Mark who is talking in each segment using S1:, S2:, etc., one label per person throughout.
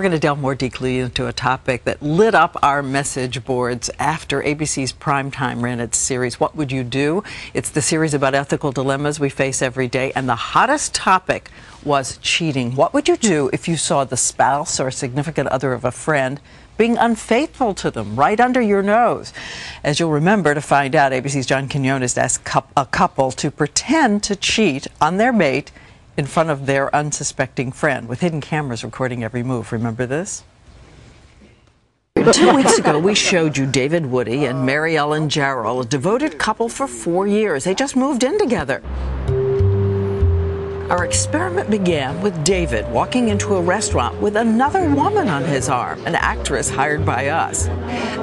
S1: We're going to delve more deeply into a topic that lit up our message boards after ABC's Primetime ran its series, What Would You Do? It's the series about ethical dilemmas we face every day, and the hottest topic was cheating. What would you do if you saw the spouse or significant other of a friend being unfaithful to them right under your nose? As you'll remember, to find out, ABC's John Quinones asked a couple to pretend to cheat on their mate in front of their unsuspecting friend, with hidden cameras recording every move. Remember this? 2 weeks ago, we showed you David Woody and Mary Ellen Jarrell, a devoted couple for 4 years. They just moved in together. Our experiment began with David walking into a restaurant with another woman on his arm, an actress hired by us.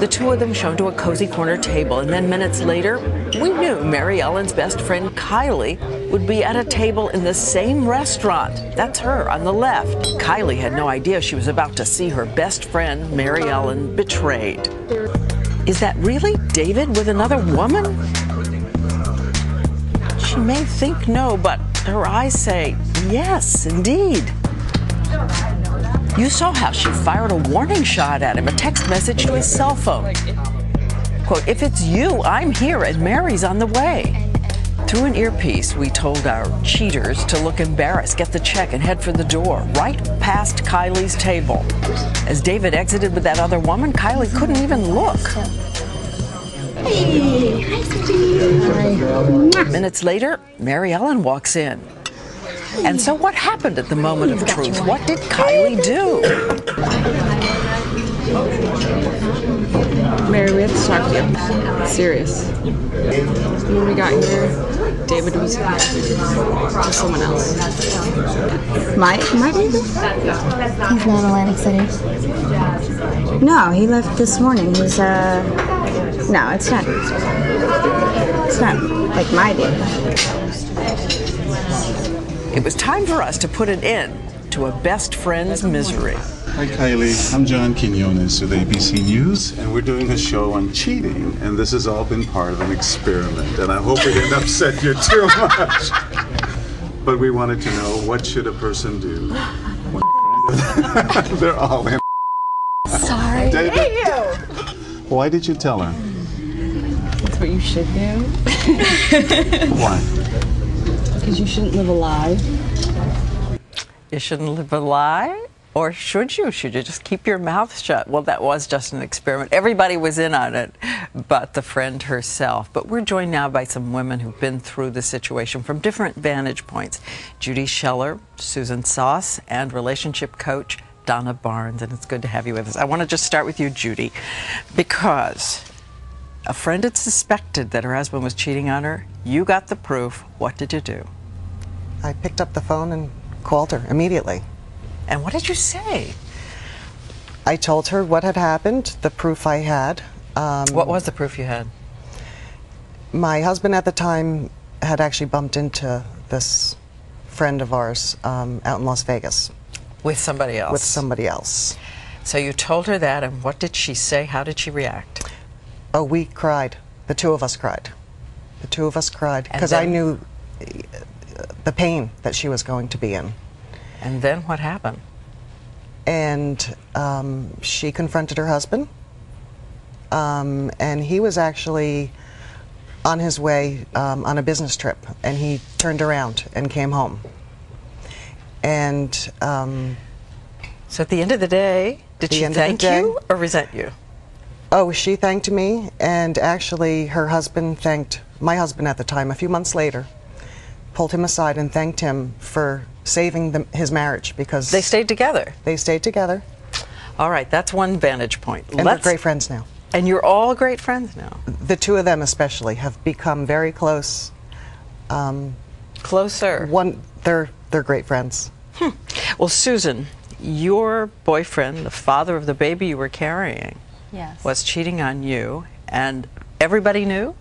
S1: The two of them shown to a cozy corner table, and then minutes later, we knew Mary Ellen's best friend Kylie would be at a table in the same restaurant. That's her on the left. Kylie had no idea she was about to see her best friend, Mary Ellen, betrayed. Is that really David with another woman? She may think no, but her eyes say, yes, indeed. You saw how she fired a warning shot at him, a text message to his cell phone. Quote, if it's you, I'm here and Mary's on the way. Through an earpiece, we told our cheaters to look embarrassed, get the check, and head for the door, right past Kylie's table. As David exited with that other woman, Kylie couldn't even look.
S2: Hey, hi, Susie.
S1: Minutes later, Mary Ellen walks in. And so what happened at the moment of truth? What did Kylie do?
S3: Mary, we have to talk to you. Serious. When we got here, David was with someone else.
S2: My David? He's not in Atlantic City. No, he left this morning. He's, no, it's not. It's not like my David.
S1: It was time for us to put an end to a best friend's misery.
S4: Hi, Kylie. I'm John Quinones with ABC News, and we're doing a show on cheating, and this has all been part of an experiment, and I hope it didn't upset you too much. But we wanted to know, what should a person do when they're all in?
S2: Sorry.
S4: David,
S2: Hey, you!
S4: why did you tell her?
S3: That's what you should do.
S4: Why?
S3: Because you shouldn't live a lie.
S1: You shouldn't live a lie? Or should you? Should you just keep your mouth shut? Well, that was just an experiment. Everybody was in on it, but the friend herself. But we're joined now by some women who've been through the situation from different vantage points. Judy Scheller, Susan Sauce, and relationship coach Donna Barnes. And it's good to have you with us. I want to just start with you, Judy, because a friend had suspected that her husband was cheating on her. You got the proof. What did you do?
S5: I picked up the phone and called her immediately.
S1: And what did you say?
S5: I told her what had happened, the proof I had.
S1: What was the proof you had?
S5: My husband at the time had actually bumped into this friend of ours out in Las Vegas.
S1: With somebody else?
S5: With somebody else.
S1: So you told her that, and what did she say? How did she react?
S5: Oh, we cried. The two of us cried. The two of us cried because I knew the pain that she was going to be in.
S1: And then what happened?
S5: And she confronted her husband, and he was actually on his way on a business trip, and he turned around and came home. And
S1: so at the end of the day, did she thank you or resent you?
S5: Oh, she thanked me, and actually her husband thanked my husband at the time. A few months later, pulled him aside and thanked him for saving his marriage, because
S1: they stayed together.
S5: They stayed together.
S1: All right, that's one vantage point.
S5: And they're great friends now.
S1: And you're all great friends now.
S5: The two of them especially have become very close.
S1: Closer.
S5: They're great friends.
S1: Well, Susan, your boyfriend, the father of the baby you were carrying,
S6: yes,
S1: was cheating on you, and everybody knew?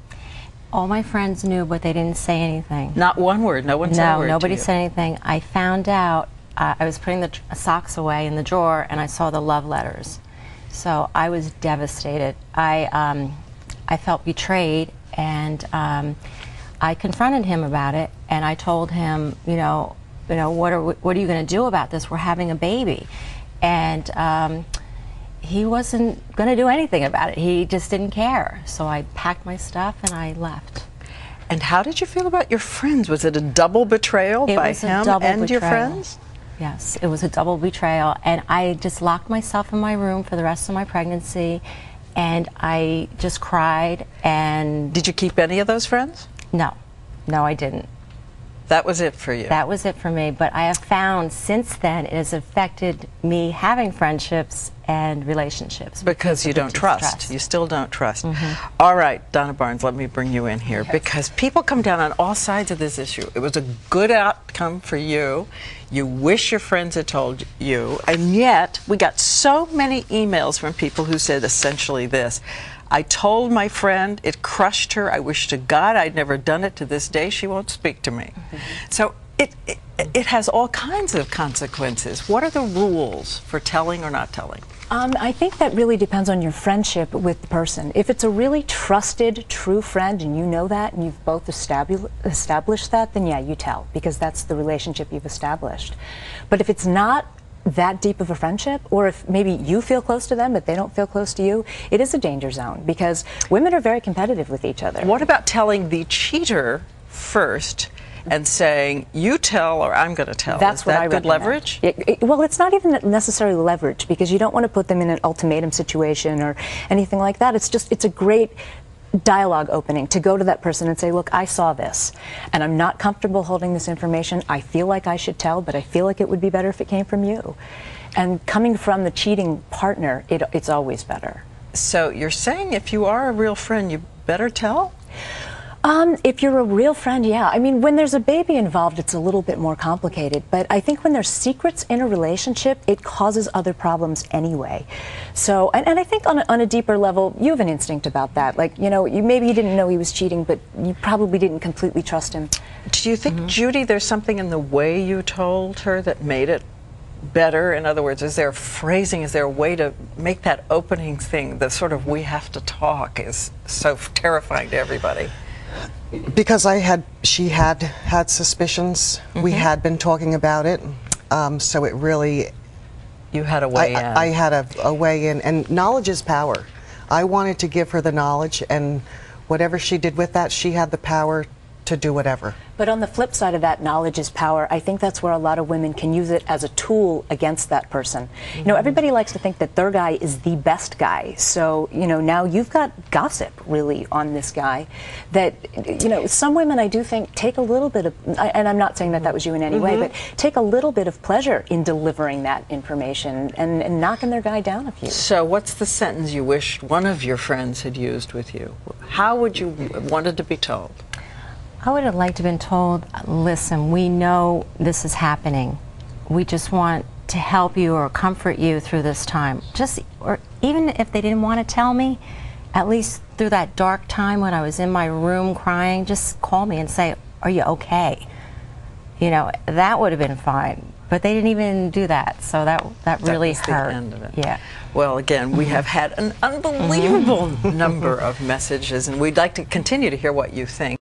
S6: All my friends knew, but they didn't say anything.
S1: Not one word? No one said a word?
S6: No, nobody
S1: to you.
S6: said anything. I found out, I was putting the socks away in the drawer, and I saw the love letters. So I was devastated. I felt betrayed, and I confronted him about it, and I told him, what are you going to do about this? We're having a baby. and he wasn't going to do anything about it. He just didn't care. So I packed my stuff and I left.
S1: And how did you feel about your friends? Was it a double betrayal by him and your friends?
S6: Yes, it was a double betrayal. And I just locked myself in my room for the rest of my pregnancy, and I just cried. And
S1: did you keep any of those friends?
S6: No, I didn't.
S1: That was it for you?
S6: That was it for me. But I have found since then it has affected me having friendships and relationships.
S1: Because you don't trust. You still don't trust. All right, Donna Barnes, let me bring you in here, because people come down on all sides of this issue. It was a good outcome for you. You wish your friends had told you, and yet we got so many emails from people who said essentially this: I told my friend, it crushed her. I wish to God I'd never done it. To this day, she won't speak to me. So it has all kinds of consequences. What are the rules for telling or not telling?
S7: I think that really depends on your friendship with the person. If it's a really trusted, true friend, and you know that, and you've both established that, then yeah, you tell, because that's the relationship you've established. But if it's not that deep of a friendship, or if maybe you feel close to them but they don't feel close to you, it is a danger zone, because women are very competitive with each other.
S1: What about telling the cheater first and saying, you tell or I'm going to tell?
S7: That's
S1: Is
S7: what
S1: that
S7: I
S1: good
S7: recommend.
S1: leverage?
S7: Well, it's not even necessarily leverage, because you don't want to put them in an ultimatum situation or anything like that. It's a great dialogue opening to go to that person and say, look, I saw this and I'm not comfortable holding this information. I feel like I should tell, but I feel like it would be better if it came from you. And coming from the cheating partner, it's always better.
S1: So you're saying if you are a real friend, you better tell?
S7: If you're a real friend, yeah. I mean, when there's a baby involved, it's a little bit more complicated. But I think when there's secrets in a relationship, it causes other problems anyway. So, and I think on a deeper level, you have an instinct about that. Like, you know, maybe you didn't know he was cheating, but you probably didn't completely trust him.
S1: Do you think, Judy, there's something in the way you told her that made it better? In other words, is there phrasing, is there a way to make that opening thing, the sort of we have to talk, is so terrifying to everybody?
S5: Because she had suspicions. We had been talking about it, so it really.
S1: You had a way in.
S5: I had a way in, and knowledge is power. I wanted to give her the knowledge, and whatever she did with that, she had the power to do whatever.
S7: But on the flip side of that, knowledge is power. I think that's where a lot of women can use it as a tool against that person. You know, everybody likes to think that their guy is the best guy. So, you know, now you've got gossip really on this guy that, you know, some women I do think take a little bit of, and I'm not saying that that was you in any way, but take a little bit of pleasure in delivering that information and knocking their guy down a few.
S1: So what's the sentence you wish one of your friends had used with you? How would you wanted to be told?
S6: I would have liked to have been told, listen, we know this is happening. We just want to help you or comfort you through this time. Or even if they didn't want to tell me, at least through that dark time when I was in my room crying, just call me and say, are you okay? You know, that would have been fine. But they didn't even do that, so that really hurt.
S1: That was the end of it.
S6: Yeah.
S1: Well, again, we have had an unbelievable number of messages, and we'd like to continue to hear what you think.